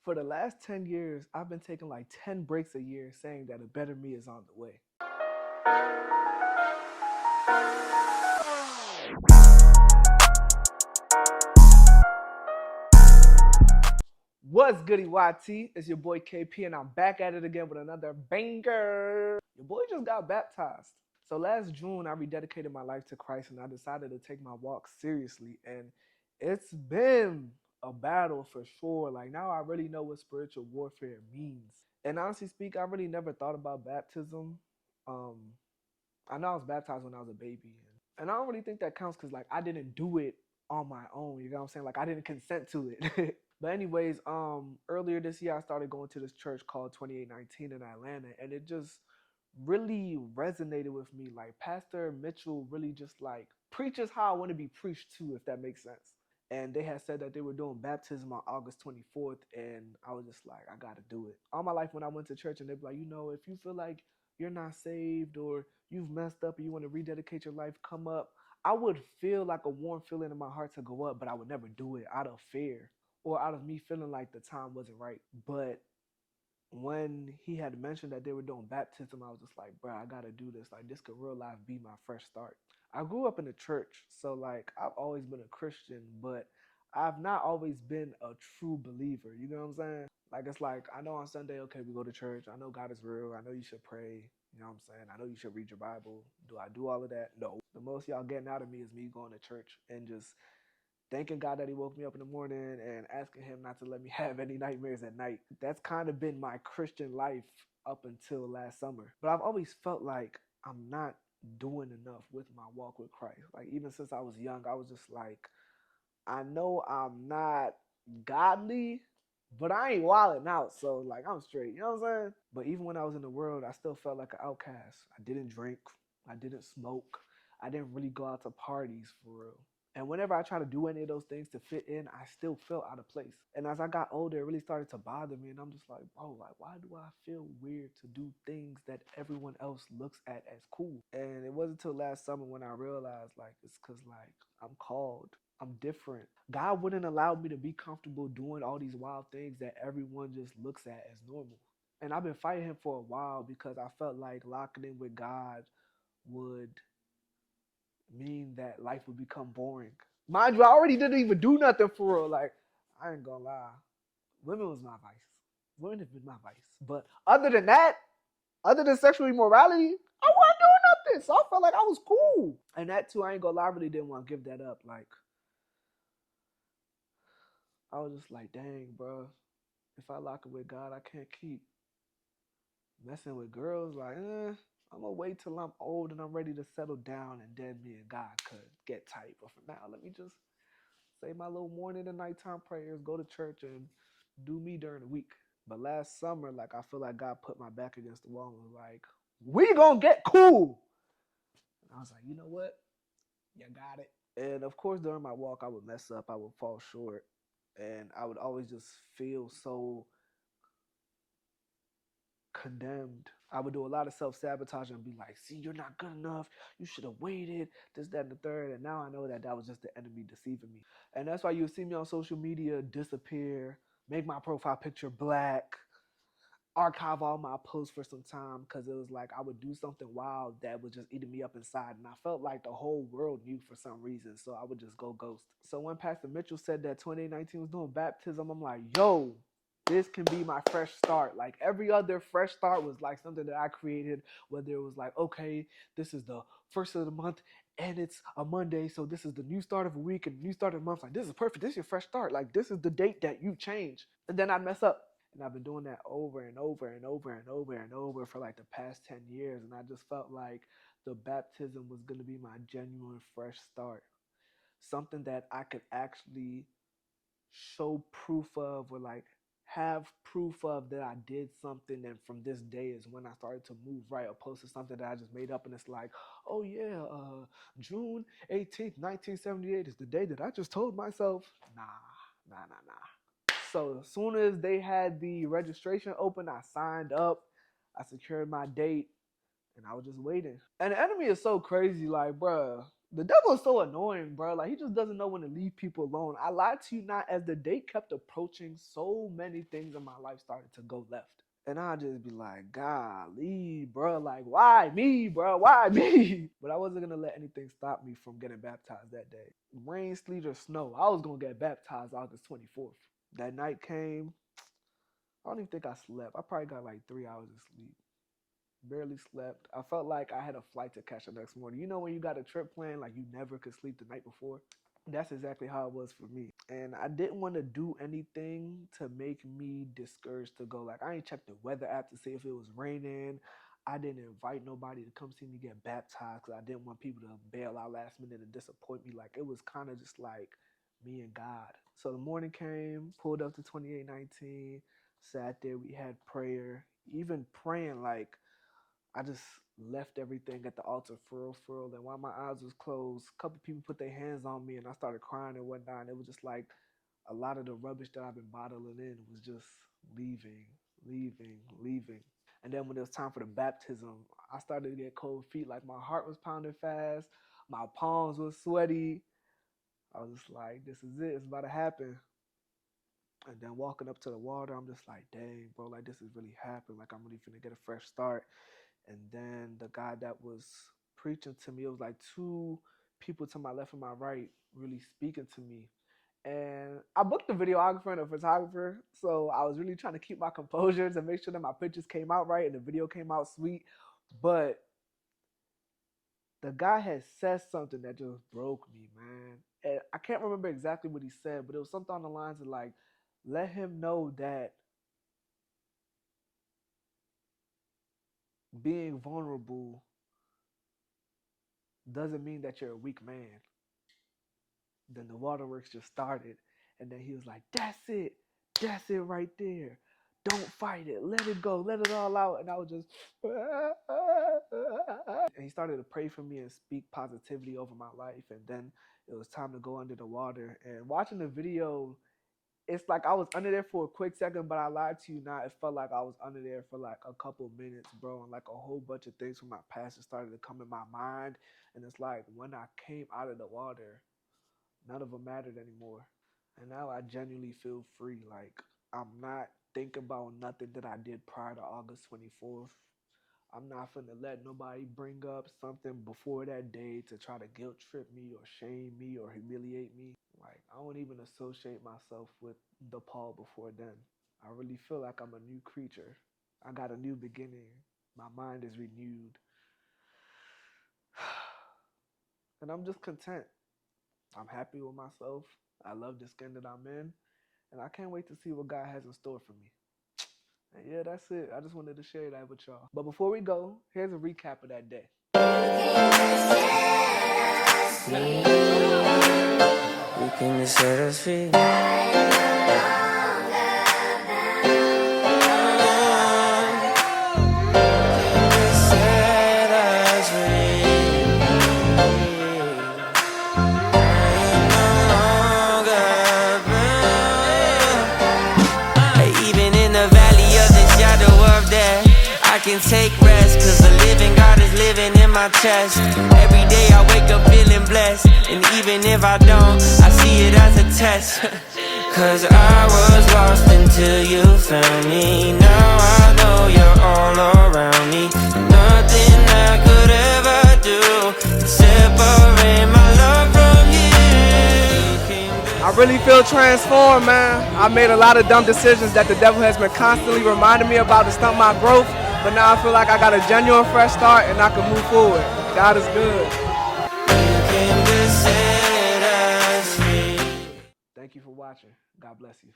For the last 10 years, I've been taking like 10 breaks a year saying that a better me is on the way. What's goody YT? It's your boy KP, and I'm back at it again with another banger. Your boy just got baptized. So last June, I rededicated my life to Christ, and I decided to take my walk seriously. And it's been a battle for sure. Like now, I really know what spiritual warfare means. And honestly speak, I really never thought about baptism. Um, I know I was baptized when I was a baby, and I don't really think that counts because like I didn't do it on my own. You know what I'm saying? Like I didn't consent to it. But anyways, earlier this year I started going to this church called 2819 in Atlanta, and it just really resonated with me. Like Pastor Mitchell really just like preaches how I want to be preached to, if that makes sense. And they had said that they were doing baptism on August 24th, and I was just like, I gotta do it. All my life when I went to church, and they'd be like, if you feel like you're not saved or you've messed up and you want to rededicate your life, come up. I would feel like a warm feeling in my heart to go up, but I would never do it out of fear or out of me feeling like the time wasn't right. But when he had mentioned that they were doing baptism, I was just like, bro, I gotta do this. Like, this could real life be my fresh start. I grew up in the church, so like I've always been a Christian, but I've not always been a true believer. You know what I'm saying? Like it's like I know on Sunday, okay, we go to church. I know God is real. I know you should pray. You know what I'm saying? I know you should read your Bible. Do I do all of that? No. The most y'all getting out of me is me going to church and just thanking God that He woke me up in the morning and asking Him not to let me have any nightmares at night. That's kind of been my Christian life up until last summer. But I've always felt like I'm not doing enough with my walk with Christ. Like even since I was young, I was just like, I know I'm not godly, but I ain't wilding out, so like I'm straight. You know what I'm saying? But even when I was in the world, I still felt like an outcast. I didn't drink, I didn't smoke, I didn't really go out to parties for real. And whenever I try to do any of those things to fit in, I still felt out of place. And as I got older, it really started to bother me. And I'm just like, bro, like, why do I feel weird to do things that everyone else looks at as cool? And it wasn't until last summer when I realized, like, it's because, like, I'm called. I'm different. God wouldn't allow me to be comfortable doing all these wild things that everyone just looks at as normal. And I've been fighting Him for a while because I felt like locking in with God would mean that life would become boring. Mind you, I already didn't even do nothing for real. Like, I ain't gonna lie. Women was my vice. Women have been my vice. But other than that, other than sexual immorality, I wasn't doing nothing. So I felt like I was cool. And that too, I ain't gonna lie, I really didn't want to give that up. Like, I was just like, dang, bro. If I lock it with God, I can't keep messing with girls. Like, I'm gonna wait till I'm old and I'm ready to settle down, and then me and God could get tight. But for now, let me just say my little morning and nighttime prayers, go to church, and do me during the week. But last summer, like I feel like God put my back against the wall and was like, "We gonna get cool." And I was like, you know what? You got it. And of course, during my walk, I would mess up, I would fall short, and I would always just feel so condemned. I would do a lot of self sabotage and be like, see, you're not good enough. You should have waited, this, that, and the third. And now I know that that was just the enemy deceiving me. And that's why you see me on social media disappear, make my profile picture black, archive all my posts for some time because it was like I would do something wild that was just eating me up inside. And I felt like the whole world knew for some reason. So I would just go ghost. So when Pastor Mitchell said that 2019 was doing baptism, I'm like, yo, this can be my fresh start. Like every other fresh start was like something that I created, whether it was like, okay, this is the first of the month and it's a Monday, so this is the new start of a week and new start of a month. Like this is perfect. This is your fresh start. Like this is the date that you change. And then I'd mess up. And I've been doing that over and over and over and over and over for like the past 10 years. And I just felt like the baptism was going to be my genuine fresh start. Something that I could actually show proof of or like have proof of that I did something, and from this day is when I started to move right, opposed to something that I just made up and it's like, oh yeah, June 18th, 1978 is the day that I just told myself. Nah. So as soon as they had the registration open, I signed up, I secured my date, and I was just waiting. And the enemy is so crazy, like, bruh. The devil is so annoying, bro. Like, he just doesn't know when to leave people alone. I lied to you not. As the day kept approaching, so many things in my life started to go left. And I'd just be like, golly, bro, like, why me, bro? Why me? But I wasn't going to let anything stop me from getting baptized that day. Rain, sleet, or snow, I was going to get baptized August 24th. That night came. I don't even think I slept. I probably got like 3 hours of sleep. Barely slept. I felt like I had a flight to catch the next morning. You know when you got a trip planned, like you never could sleep the night before? That's exactly how it was for me. And I didn't want to do anything to make me discouraged to go. Like, I ain't checked the weather app to see if it was raining. I didn't invite nobody to come see me get baptized because I didn't want people to bail out last minute and disappoint me. Like, it was kind of just like me and God. So the morning came, pulled up to 2819, sat there, we had prayer. Even praying, like, I just left everything at the altar for real. And while my eyes was closed, a couple people put their hands on me and I started crying and whatnot. And it was just like a lot of the rubbish that I've been bottling in was just leaving. And then when it was time for the baptism, I started to get cold feet. Like, my heart was pounding fast. My palms was sweaty. I was just like, this is it. It's about to happen. And then walking up to the water, I'm just like, dang, bro, like, this is really happening. Like, I'm really finna get a fresh start. And then the guy that was preaching to me, it was like two people to my left and my right really speaking to me. And I booked a videographer and a photographer, so I was really trying to keep my composure to make sure that my pictures came out right and the video came out sweet. But the guy had said something that just broke me, man. And I can't remember exactly what he said, but it was something on the lines of like, let him know that being vulnerable doesn't mean that you're a weak man. Then the waterworks just started. And then he was like, that's it right there. Don't fight it. Let it go. Let it all out. And I was just, and he started to pray for me and speak positivity over my life. And then it was time to go under the water. And watching the video, it's like I was under there for a quick second, but I lied to you not. It felt like I was under there for like a couple minutes, bro. And like a whole bunch of things from my past just started to come in my mind. And it's like when I came out of the water, none of them mattered anymore. And now I genuinely feel free. Like, I'm not thinking about nothing that I did prior to August 24th. I'm not finna let nobody bring up something before that day to try to guilt trip me or shame me or humiliate me. Like, I don't even associate myself with the Paul before then. I really feel like I'm a new creature. I got a new beginning. My mind is renewed. And I'm just content. I'm happy with myself. I love the skin that I'm in. And I can't wait to see what God has in store for me. And yeah, that's it. I just wanted to share that with y'all. But before we go, here's a recap of that day. You can set us free. I can take rest, cause the living God is living in my chest. Every day I wake up feeling blessed, and even if I don't, I see it as a test. Cause I was lost until you found me. Now I know you're all around me. Nothing I could ever do to separate my love from you. I really feel transformed, man. I made a lot of dumb decisions that the devil has been constantly reminding me about to stunt my growth. But now I feel like I got a genuine fresh start and I can move forward. God is good. Thank you for watching. God bless you.